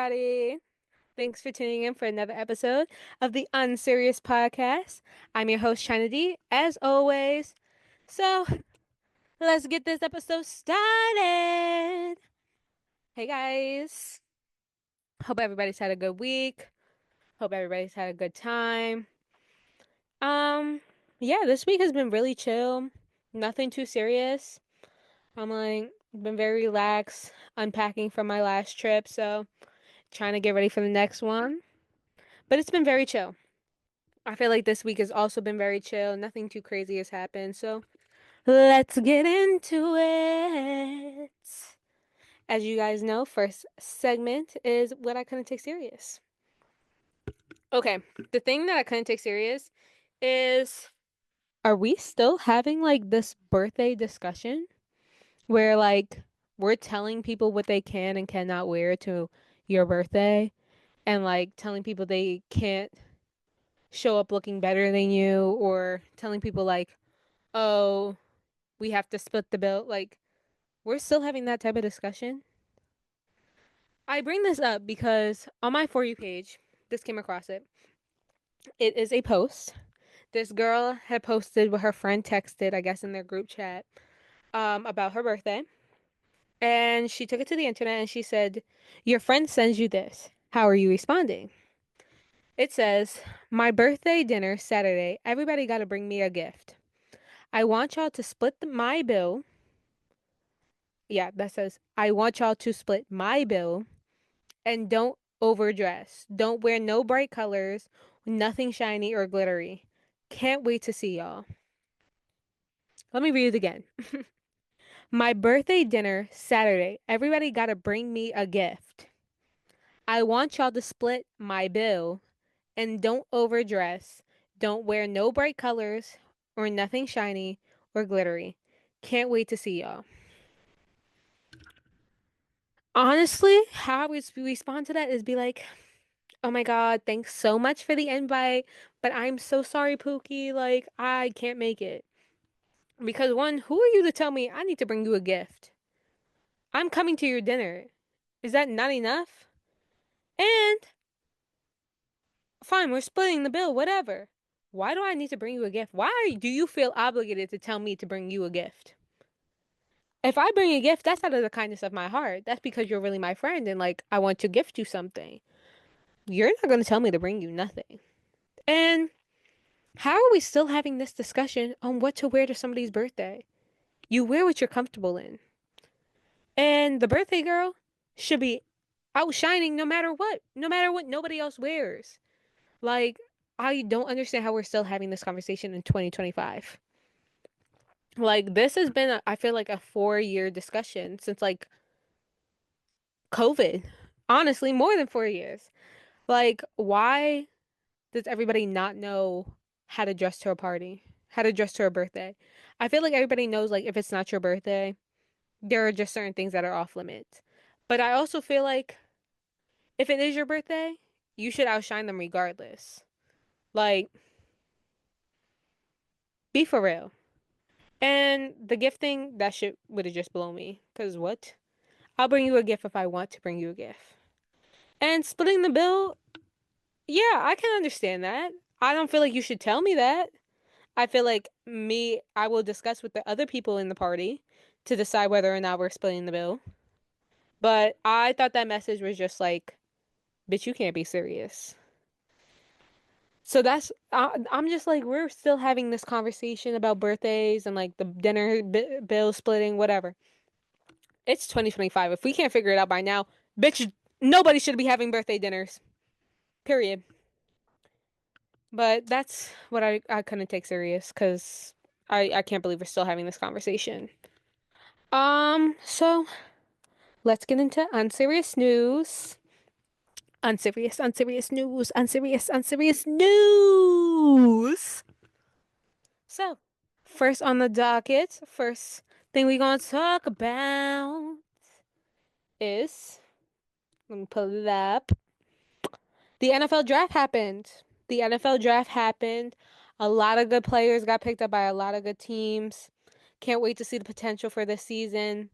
everybody. Thanks for tuning in for another episode of the Unserious Podcast. I'm your host, China D, as always. So, let's get this episode started. Hey, guys. Hope everybody's had a good week. Hope everybody's had a good time. Um, yeah, this week has been really chill. Nothing too serious. Been very relaxed, unpacking from my last trip, so trying to get ready for the next one. But it's been very chill. I feel like this week has also been very chill. Nothing too crazy has happened. So let's get into it. As you guys know, first segment is what I couldn't take serious. Okay, the thing that I couldn't take serious is, are we still having like this birthday discussion where like we're telling people what they can and cannot wear to your birthday and like telling people they can't show up looking better than you, or telling people like, oh, we have to split the bill. Like, we're still having that type of discussion. I bring this up because on my For You page, this came across it. It is a post. This girl had posted what her friend texted, I guess, in their group chat, about her birthday. And she took it to the internet and she said, your friend sends you this. How are you responding? It says, my birthday dinner Saturday. Everybody got to bring me a gift. I want y'all to split my bill. Yeah, that says, I want y'all to split my bill and don't overdress. Don't wear no bright colors, nothing shiny or glittery. Can't wait to see y'all. Let me read it again. My birthday dinner Saturday. Everybody got to bring me a gift. I want y'all to split my bill and don't overdress. Don't wear no bright colors or nothing shiny or glittery. Can't wait to see y'all. Honestly, how I would respond to that is be like, oh my God, thanks so much for the invite, but I'm so sorry, Pookie. Like, I can't make it. Because one, who are you to tell me I need to bring you a gift? I'm coming to your dinner. Is that not enough? And fine, we're splitting the bill, whatever. Why do I need to bring you a gift? Why do you feel obligated to tell me to bring you a gift? If I bring a gift, that's out of the kindness of my heart. That's because you're really my friend and like I want to gift you something. You're not going to tell me to bring you nothing. And how are we still having this discussion on what to wear to somebody's birthday? You wear what you're comfortable in. And the birthday girl should be outshining no matter what nobody else wears. Like, I don't understand how we're still having this conversation in 2025. Like, this has been, I feel like, a 4 year discussion since like COVID. Honestly, more than 4 years. Like, why does everybody not know how to dress to a party? How to dress to a birthday? I feel like everybody knows, like, if it's not your birthday, there are just certain things that are off limits. But I also feel like if it is your birthday, you should outshine them regardless. Like, be for real. And the gift thing, that shit would have just blown me. Because what? I'll bring you a gift if I want to bring you a gift. And splitting the bill, yeah, I can understand that. I don't feel like you should tell me that. I feel like I will discuss with the other people in the party to decide whether or not we're splitting the bill. But I thought that message was just like, bitch, you can't be serious. So I'm just like, we're still having this conversation about birthdays and like the dinner bill splitting, whatever. It's 2025. If we can't figure it out by now, bitch, nobody should be having birthday dinners. Period. But that's what I couldn't take serious because I can't believe we're still having this conversation. So let's get into unserious news. Unserious news. Unserious news. So, first on the docket, first thing we gonna talk about is, let me pull it up. The NFL draft happened. The NFL draft happened. A lot of good players got picked up by a lot of good teams. Can't wait to see the potential for this season.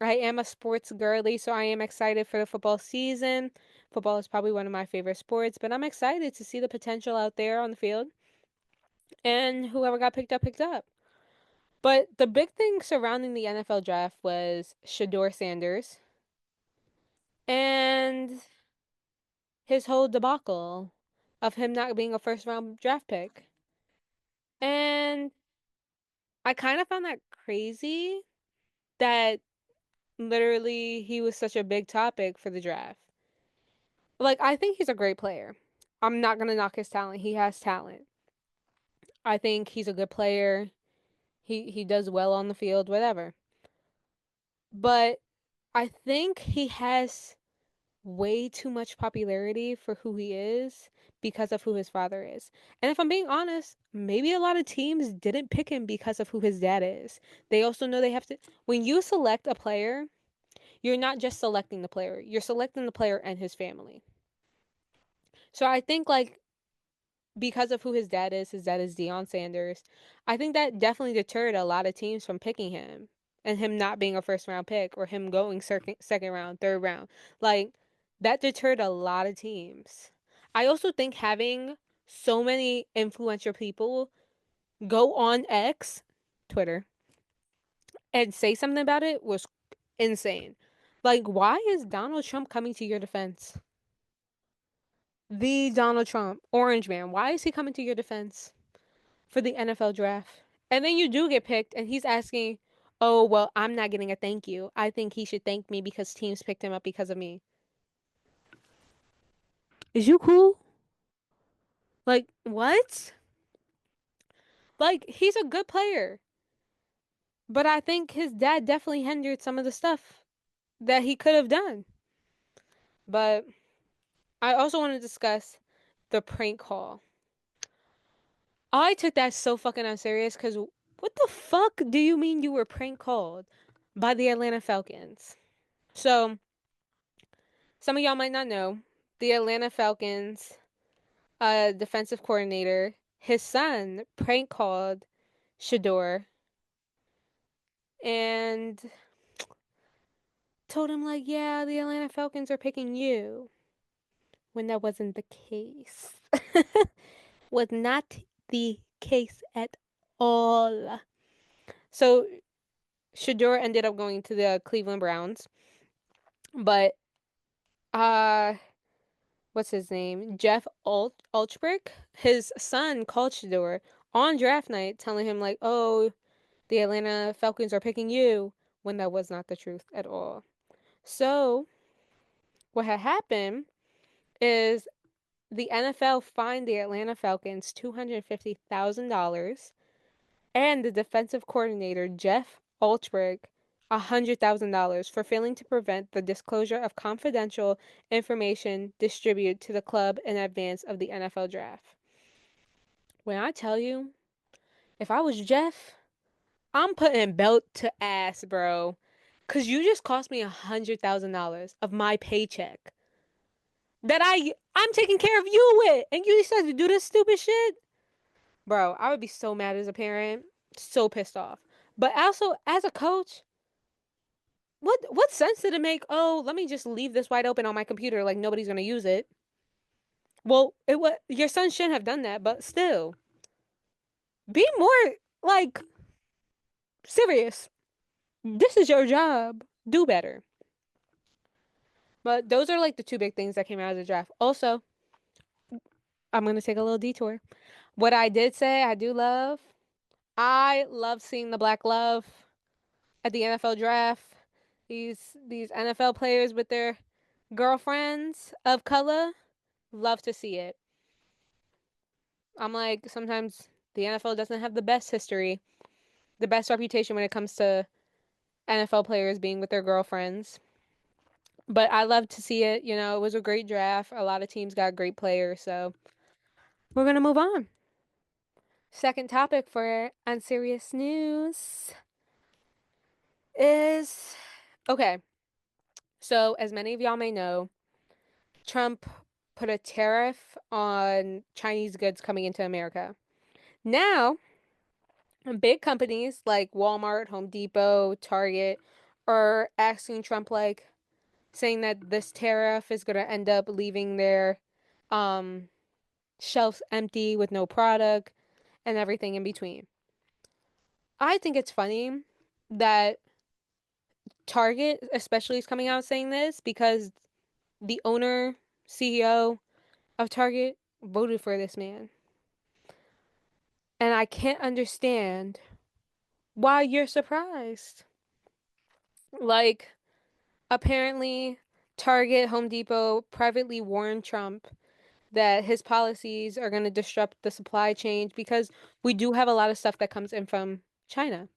I am a sports girly, so I am excited for the football season. Football is probably one of my favorite sports, but I'm excited to see the potential out there on the field. And whoever got picked up, picked up. But the big thing surrounding the NFL draft was Shador Sanders and his whole debacle of him not being a first round draft pick. And I kind of found that crazy that literally he was such a big topic for the draft. Like, I think he's a great player. I'm not going to knock his talent. He has talent. I think he's a good player. He does well on the field, whatever. But I think he has way too much popularity for who he is because of who his father is. And if I'm being honest, maybe a lot of teams didn't pick him because of who his dad is. They also know they have to. When you select a player, you're not just selecting the player, you're selecting the player and his family. So I think, like, because of who his dad is Deion Sanders, I think that definitely deterred a lot of teams from picking him and him not being a first round pick or him going second round, third round. Like, that deterred a lot of teams. I also think having so many influential people go on X, Twitter, and say something about it was insane. Like, why is Donald Trump coming to your defense? The Donald Trump, Orange Man, why is he coming to your defense for the NFL draft? And then you do get picked, and he's asking, oh, well, I'm not getting a thank you. I think he should thank me because teams picked him up because of me. Is you cool? Like, what? Like, he's a good player. But I think his dad definitely hindered some of the stuff that he could have done. But I also want to discuss the prank call. I took that so fucking unserious because what the fuck do you mean you were prank called by the Atlanta Falcons? So, some of y'all might not know the Atlanta Falcons defensive coordinator, his son prank called Shador and told him, like, yeah, the Atlanta Falcons are picking you, when that wasn't the case. Was not the case at all. So Shador ended up going to the Cleveland Browns, but uh what's his name? Jeff Ulchbrick, his son called Shador on draft night telling him, like, "Oh, the Atlanta Falcons are picking you," when that was not the truth at all. So, what had happened is the NFL fined the Atlanta Falcons $250,000 and the defensive coordinator, Jeff Ulchberg, $100,000 for failing to prevent the disclosure of confidential information distributed to the club in advance of the NFL draft. When I tell you, if I was Jeff, I'm putting belt to ass, bro. Cause you just cost me $100,000 of my paycheck that I'm taking care of you with, and you decide to do this stupid shit. Bro, I would be so mad as a parent, so pissed off. But also as a coach, what sense did it make? Oh, let me just leave this wide open on my computer like nobody's gonna use it. Well, it was your son shouldn't have done that, but still, be more like serious. This is your job. Do better. But those are like the two big things that came out of the draft. Also, I'm gonna take a little detour. What I did say, I love seeing the black love at the NFL draft. These NFL players with their girlfriends of color, love to see it. I'm like, sometimes the NFL doesn't have the best history, the best reputation when it comes to NFL players being with their girlfriends. But I love to see it. You know, it was a great draft. A lot of teams got great players. So we're going to move on. Second topic for Unserious News is okay. So, as many of y'all may know, Trump put a tariff on Chinese goods coming into America. Now, big companies like Walmart, Home Depot, Target are asking Trump, like, saying that this tariff is going to end up leaving their um, shelves empty with no product and everything in between. I think it's funny that Target, especially, is coming out saying this because the owner, CEO of Target, voted for this man. And I can't understand why you're surprised. Like, apparently, Target, Home Depot privately warned Trump that his policies are going to disrupt the supply chain because we do have a lot of stuff that comes in from China.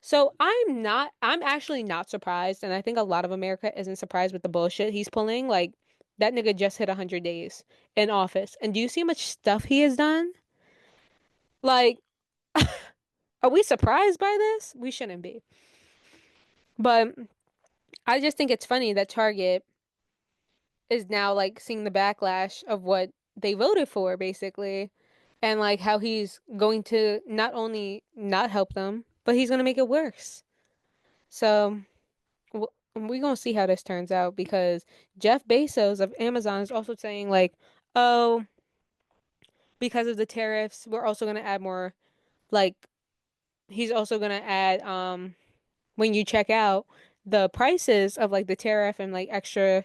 So I'm actually not surprised. And I think a lot of America isn't surprised with the bullshit he's pulling. Like, that nigga just hit 100 days in office. And do you see how much stuff he has done? Like, are we surprised by this? We shouldn't be. But I just think it's funny that Target is now like seeing the backlash of what they voted for, basically, and like how he's going to not only not help them, but he's going to make it worse. So we're going to see how this turns out because Jeff Bezos of Amazon is also saying, like, oh, because of the tariffs, we're also going to add more, like, he's also going to add, when you check out, the prices of like the tariff and like extra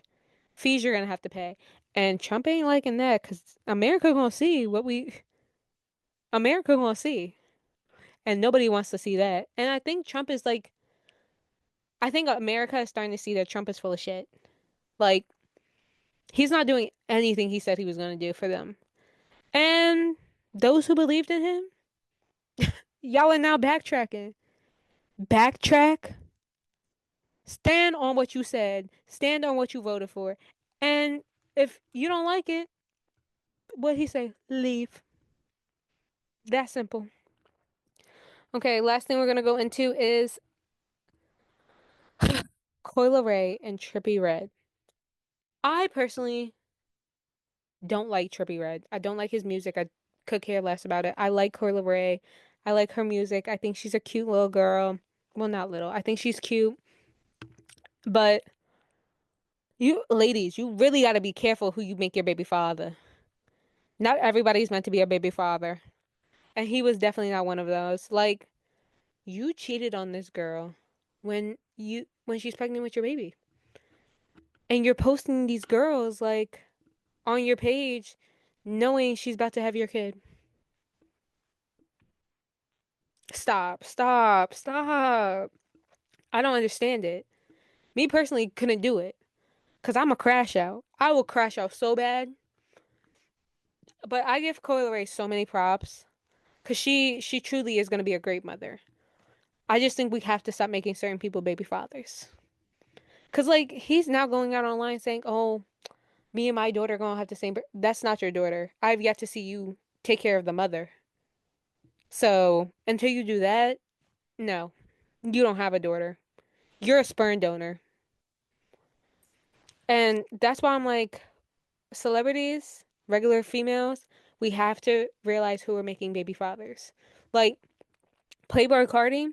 fees you're gonna have to pay. And Trump ain't liking that because America gonna see, and nobody wants to see that. And I think Trump is like, I think America is starting to see that Trump is full of shit. Like, he's not doing anything he said he was gonna do for them. And those who believed in him, y'all are now backtracking. Backtrack. Stand on what you said. Stand on what you voted for. And if you don't like it, what he say? Leave. That simple. Okay, last thing we're gonna go into is Coil Ray and Trippy Red. I personally don't like Trippy Red. I don't like his music. I could care less about it. I like Coil Ray. I like her music. I think she's a cute little girl. Well, not little. I think she's cute. But you ladies, you really got to be careful who you make your baby father. Not everybody's meant to be a baby father. And he was definitely not one of those. Like, you cheated on this girl when she's pregnant with your baby. And you're posting these girls like on your page knowing she's about to have your kid. Stop, stop, stop. I don't understand it. Me personally couldn't do it because I'm a crash out. I will crash out so bad. But I give Coyle Ray so many props because she truly is going to be a great mother. I just think we have to stop making certain people baby fathers. Because, like, he's now going out online saying, oh, me and my daughter are going to have the same. That's not your daughter. I've yet to see you take care of the mother. So until you do that, no, you don't have a daughter. You're a sperm donor. And that's why I'm like, celebrities, regular females, we have to realize who are making baby fathers. Like, Playboy Cardi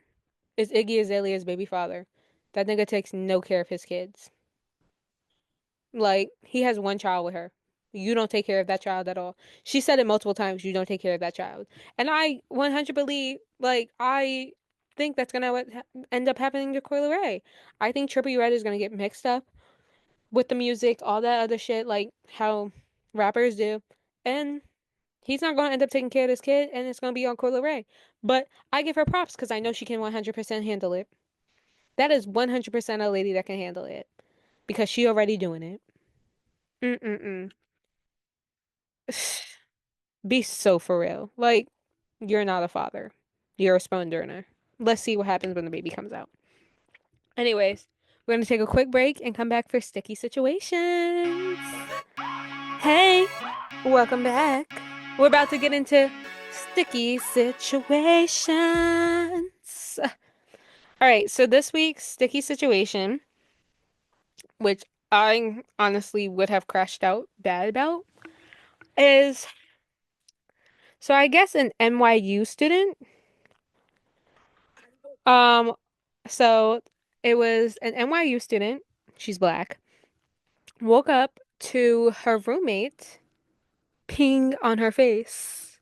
is Iggy Azalea's baby father. That nigga takes no care of his kids. Like, he has one child with her. You don't take care of that child at all. She said it multiple times, you don't take care of that child. And I 100 believe, like, I think that's gonna end up happening to Coyle Ray. I think Trippie Redd is gonna get mixed up with the music, all that other shit, like how rappers do. And he's not gonna end up taking care of this kid, and it's gonna be on Coyle Ray. But I give her props because I know she can 100% handle it. That is 100% a lady that can handle it because she already doing it. Mm-mm-mm. Be so for real. Like, you're not a father. You're a sperm donor. Let's see what happens when the baby comes out. Anyways, we're going to take a quick break and come back for sticky situations. Hey, welcome back. We're about to get into sticky situations. All right, so this week's sticky situation, which I honestly would have crashed out bad about, is so I guess an NYU student. Um, so it was an NYU student. She's black. woke up to her roommate peeing on her face.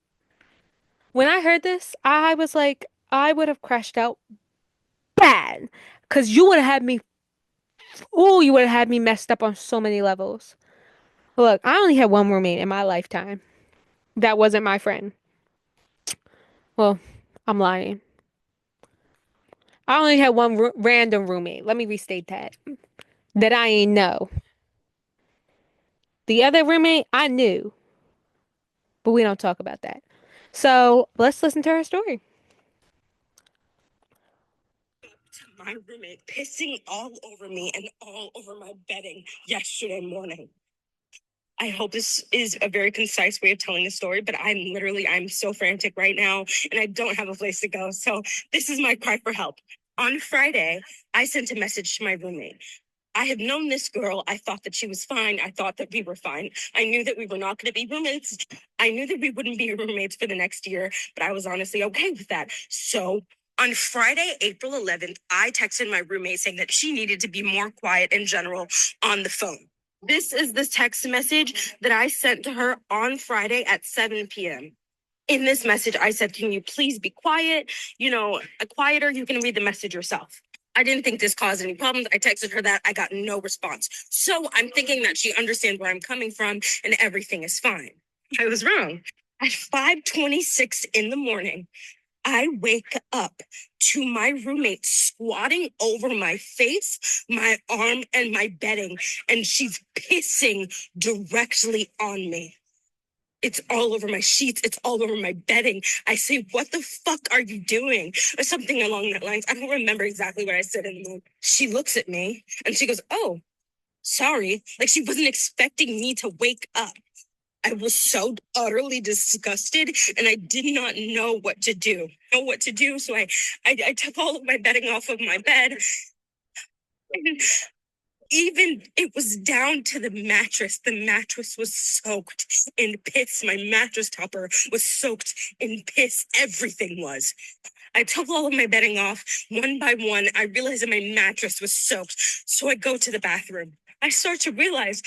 When I heard this, I was like, I would have crashed out bad because you would have had me messed up on so many levels. Look, I only had one roommate in my lifetime. That wasn't my friend. Well, I'm lying. I only had one random roommate. Let me restate that. That I ain't know. The other roommate, I knew, but we don't talk about that. So let's listen to her story. My roommate pissing all over me and all over my bedding yesterday morning. I hope this is a very concise way of telling the story, but I'm so frantic right now and I don't have a place to go. So this is my cry for help. On Friday, I sent a message to my roommate. I had known this girl. I thought that she was fine. I thought that we were fine. I knew that we were not going to be roommates. I knew that we wouldn't be roommates for the next year, but I was honestly okay with that. So on Friday, April 11th, I texted my roommate saying that she needed to be more quiet in general on the phone. This is the text message that I sent to her on Friday at 7 p.m. In this message, I said, can you please be quiet? Quieter, you can read the message yourself. I didn't think this caused any problems. I texted her that. I got no response. So I'm thinking that she understands where I'm coming from and everything is fine. I was wrong. At 5:26 in the morning, I wake up to my roommate squatting over my face, my arm, and my bedding, and she's pissing directly on me. It's all over my sheets. It's all over my bedding. I say, what the fuck are you doing? Or something along that lines. I don't remember exactly what I said in the moment. She looks at me and she goes, oh, sorry. Like she wasn't expecting me to wake up. I was so utterly disgusted and I did not know what to do. So I took all of my bedding off of my bed. And even it was down to the mattress. The mattress was soaked in piss. My mattress topper was soaked in piss. Everything was. I took all of my bedding off one by one. I realized that my mattress was soaked. So I go to the bathroom. I start to realize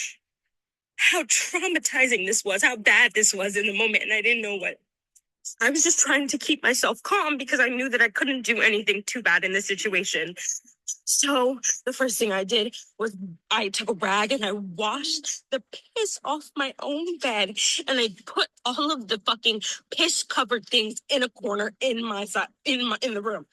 how traumatizing this was, how bad this was in the moment. And I didn't know what. I was just trying to keep myself calm because I knew that I couldn't do anything too bad in this situation. So the first thing I did was I took a rag and I washed the piss off my own bed and I put all of the fucking piss covered things in a corner in the room.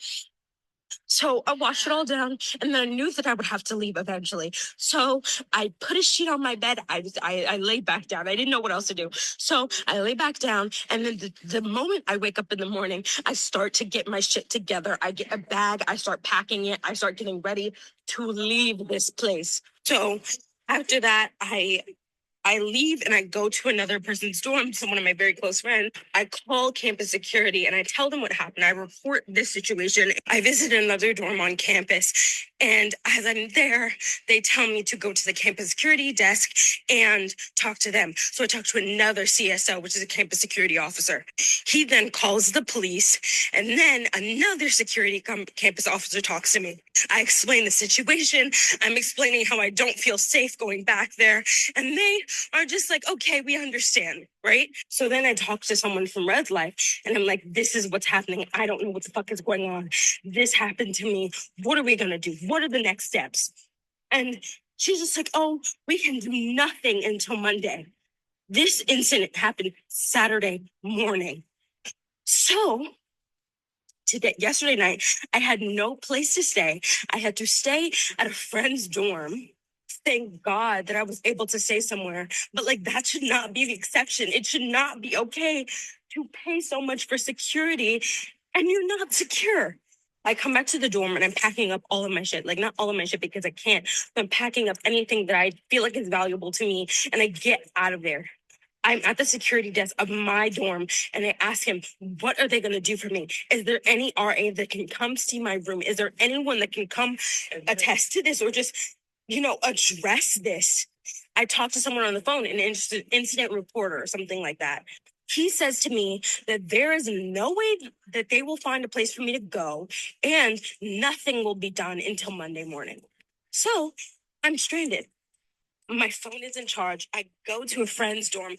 So I washed it all down and then I knew that I would have to leave eventually. So I put a sheet on my bed. I lay back down. I didn't know what else to do. So I lay back down and then the moment I wake up in the morning, I start to get my shit together. I get a bag. I start packing it. I start getting ready to leave this place. So after that, I leave and I go to another person's dorm, to one of my very close friends. I call campus security and I tell them what happened. I report this situation. I visit another dorm on campus. And as I'm there, they tell me to go to the campus security desk and talk to them. So I talk to another CSO, which is a campus security officer. He then calls the police and then another campus officer talks to me. I explain the situation. I'm explaining how I don't feel safe going back there. And they are just like, okay, we understand, right? So then I talk to someone from Red Life and I'm like, this is what's happening. I don't know what the fuck is going on. This happened to me. What are we gonna do? What are the next steps? And she's just like, oh, we can do nothing until Monday. This incident happened Saturday morning. So yesterday night, I had no place to stay. I had to stay at a friend's dorm. Thank God that I was able to stay somewhere. But like that should not be the exception. It should not be okay to pay so much for security and you're not secure. I come back to the dorm and I'm packing up all of my shit. Like not all of my shit because I can't. But I'm packing up anything that I feel like is valuable to me and I get out of there. I'm at the security desk of my dorm and I ask him, what are they going to do for me? Is there any RA that can come see my room? Is there anyone that can come attest to this or just, address this? I talked to someone on the phone, an incident reporter or something like that. He says to me that there is no way that they will find a place for me to go and nothing will be done until Monday morning. So I'm stranded. My phone is in charge. I go to a friend's dorm.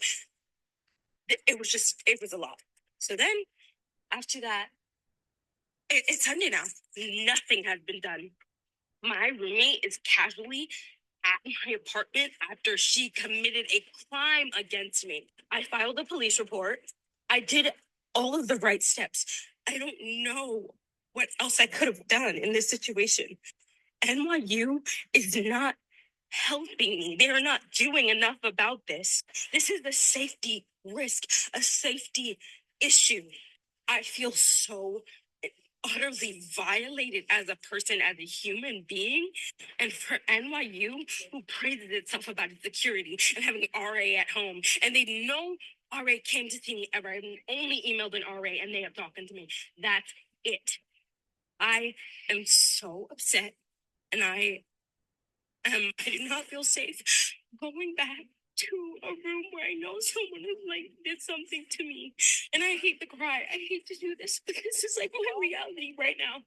It was a lot. So then after that, it's Sunday now. Nothing has been done. My roommate is casually at my apartment after she committed a crime against me. I filed a police report. I did all of the right steps. I don't know what else I could have done in this situation. NYU is not helping me. They are not doing enough about this. This is a safety risk, a safety issue. I feel so utterly violated as a person, as a human being. And for NYU, who praises itself about its security and having RA at home, and they know RA came to see me ever. I've only emailed an RA and they have talked to me. That's it. I am so upset, and I do not feel safe going back to a room where I know someone has did something to me. And I hate to cry. I hate to do this, but this is like my reality right now.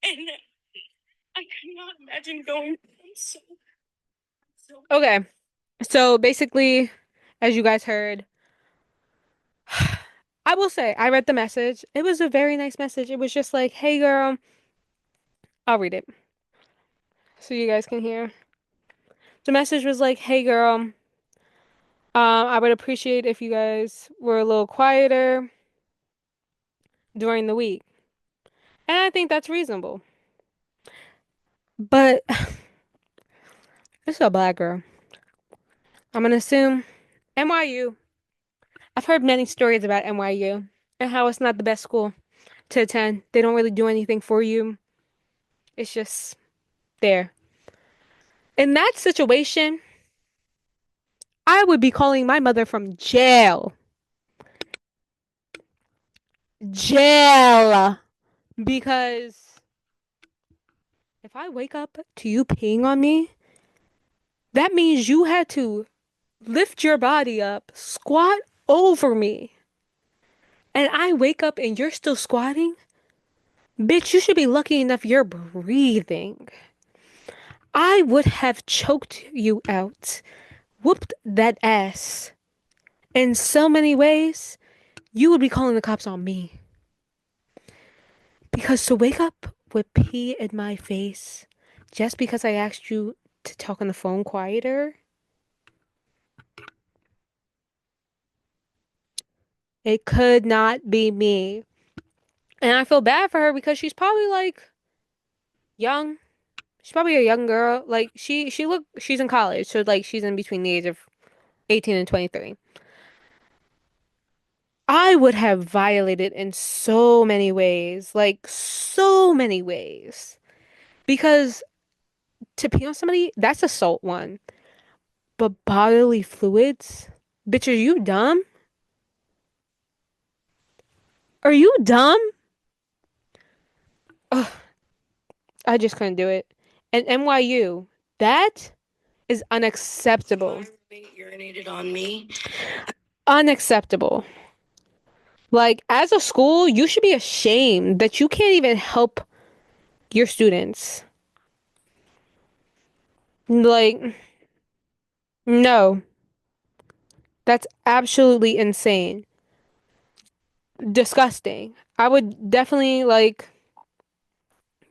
And I cannot imagine going. I'm so Okay. So basically, as you guys heard, I will say I read the message. It was a very nice message. It was just like, "Hey girl, I'll read it so you guys can hear." The message was like, "Hey girl, I would appreciate if you guys were a little quieter during the week." And I think that's reasonable. But it's a black girl. I'm gonna assume NYU. I've heard many stories about NYU and how it's not the best school to attend. They don't really do anything for you. It's just there. In that situation, I would be calling my mother from jail. Jail. Because if I wake up to you peeing on me, that means you had to lift your body up, squat over me, and I wake up and you're still squatting? Bitch, you should be lucky enough you're breathing. I would have choked you out, whooped that ass. In so many ways, you would be calling the cops on me. Because to wake up with pee in my face just because I asked you to talk on the phone quieter, it could not be me. And I feel bad for her because she's probably like young. She's probably a young girl. Like she's in college, so like she's in between the age of 18 and 23. I would have violated in so many ways, like so many ways. Because to pee on somebody, that's assault one. But bodily fluids? Bitch, are you dumb? Are you dumb? Ugh, I just couldn't do it. And NYU, that is unacceptable. my roommate urinated on me. Unacceptable. Like, as a school, you should be ashamed that you can't even help your students. Like, no, that's absolutely insane. Disgusting. I would definitely, like,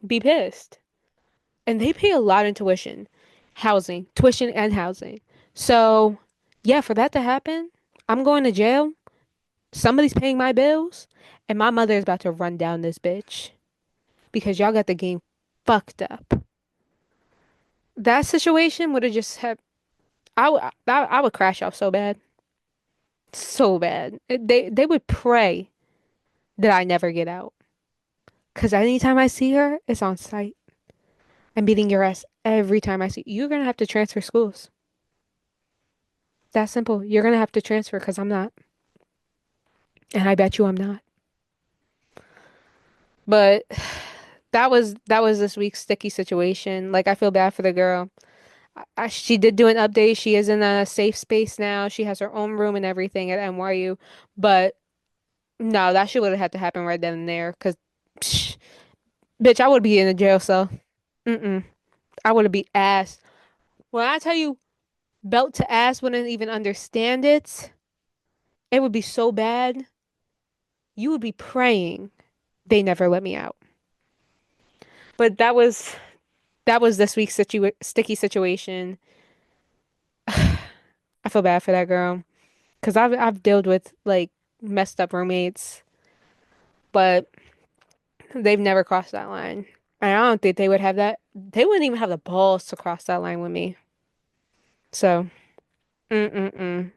be pissed. And they pay a lot in tuition and housing. So, yeah, for that to happen, I'm going to jail. Somebody's paying my bills, and my mother is about to run down this bitch because y'all got the game fucked up. That situation would have just had I would crash off so bad, so bad. They would pray that I never get out, cause anytime I see her, it's on site. I'm beating your ass every time I see you. You're gonna have to transfer schools. That simple. You're gonna have to transfer because I'm not, and I bet you I'm not. But that was this week's sticky situation. Like I feel bad for the girl. She did do an update. She is in a safe space now. She has her own room and everything at NYU. But no, that shit would have had to happen right then and there. Cause, bitch, I would be in a jail cell. Mm-mm. I would have beat ass. When I tell you, belt to ass wouldn't even understand it. It would be so bad. You would be praying they never let me out. But that was this week's sticky situation. I feel bad for that girl because I've dealt with like messed up roommates, but they've never crossed that line. And I don't think they would have that. They wouldn't even have the balls to cross that line with me. So, mm-mm-mm.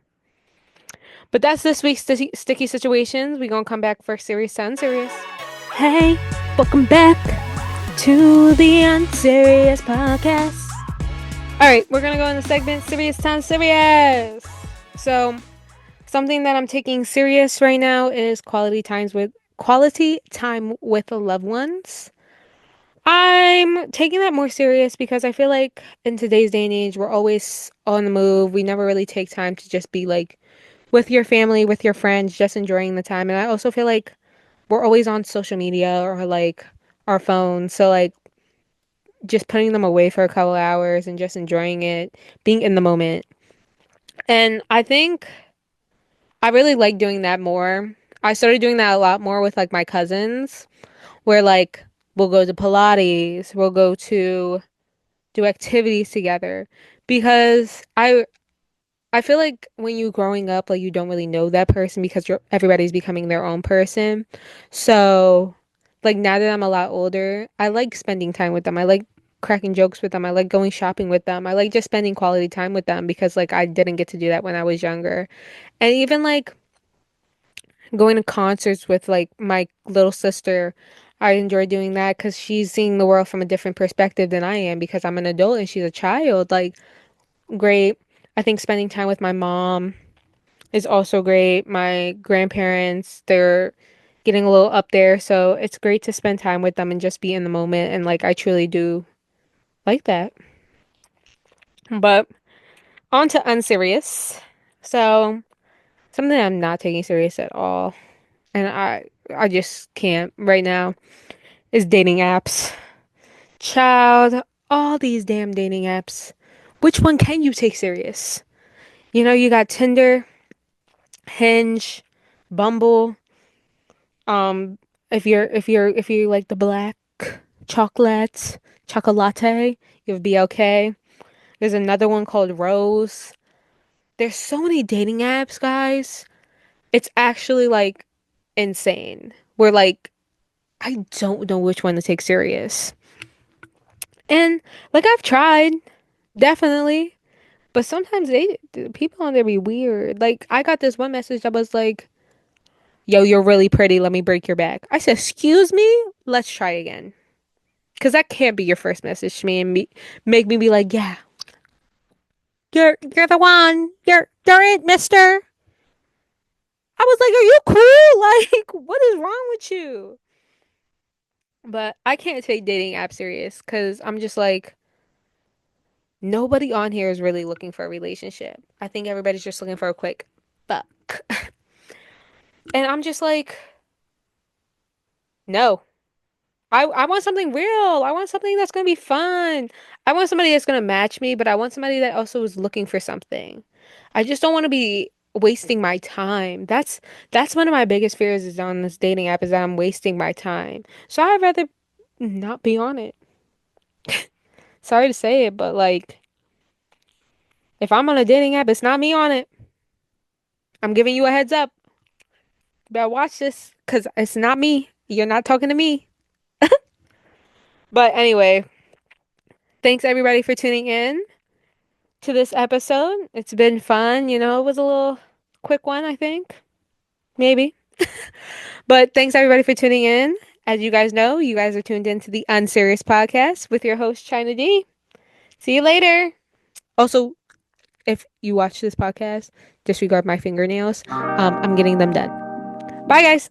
But that's this week's sticky situations. We gonna come back for serious to unserious. Hey, welcome back to the Unserious Podcast. All right, we're gonna go in the segment serious time serious. So, something that I'm taking serious right now is quality time with loved ones. I'm taking that more serious because I feel like in today's day and age, we're always on the move. We never really take time to just be like with your family, with your friends, just enjoying the time. And I also feel like we're always on social media or like our phones. So like just putting them away for a couple hours and just enjoying it, being in the moment. And I think I really like doing that more. I started doing that a lot more with like my cousins, where like we'll go to Pilates, we'll go to do activities together because I feel like when you growing up, like you don't really know that person because everybody's becoming their own person. So, like now that I'm a lot older, I like spending time with them. I like cracking jokes with them. I like going shopping with them. I like just spending quality time with them because like I didn't get to do that when I was younger. And even like going to concerts with like my little sister, I enjoy doing that because she's seeing the world from a different perspective than I am because I'm an adult and she's a child. Like, great. I think spending time with my mom is also great. My grandparents, they're getting a little up there, so it's great to spend time with them and just be in the moment. And like, I truly do like that. But on to unserious. So, something I'm not taking serious at all, and I just can't right now is dating apps. Child, all these damn dating apps. Which one can you take serious? You know, you got Tinder, Hinge, Bumble. If you like the black chocolate, you have BLK. There's another one called Rose. There's so many dating apps, guys. It's actually like insane. We're like, I don't know which one to take serious. And like I've tried, definitely. But sometimes the people on there be weird. Like I got this one message that was like, "Yo, you're really pretty. Let me break your back." I said, "Excuse me. Let's try again." Because that can't be your first message to me and make me be like, "Yeah, you're the one. You're it, Mister." I was like, "Are you cool? Like, what is wrong with you?" But I can't take dating app serious because I'm just like, nobody on here is really looking for a relationship. I think everybody's just looking for a quick fuck. And I'm just like, no. I want something real. I want something that's gonna be fun. I want somebody that's gonna match me, but I want somebody that also is looking for something. I just don't want to be wasting my time. That's one of my biggest fears is on this dating app is that I'm wasting my time. So I'd rather not be on it. Sorry to say it, but like if I'm on a dating app, it's not me on it. I'm giving you a heads up. You better watch this because it's not me. You're not talking to me. But anyway, thanks everybody for tuning in to this episode. It's been fun. You know, it was a little quick one, I think. Maybe. But thanks everybody for tuning in. As you guys know, you guys are tuned in to the Unserious Podcast with your host, China D. See you later. Also, if you watch this podcast, disregard my fingernails. I'm getting them done. Bye, guys.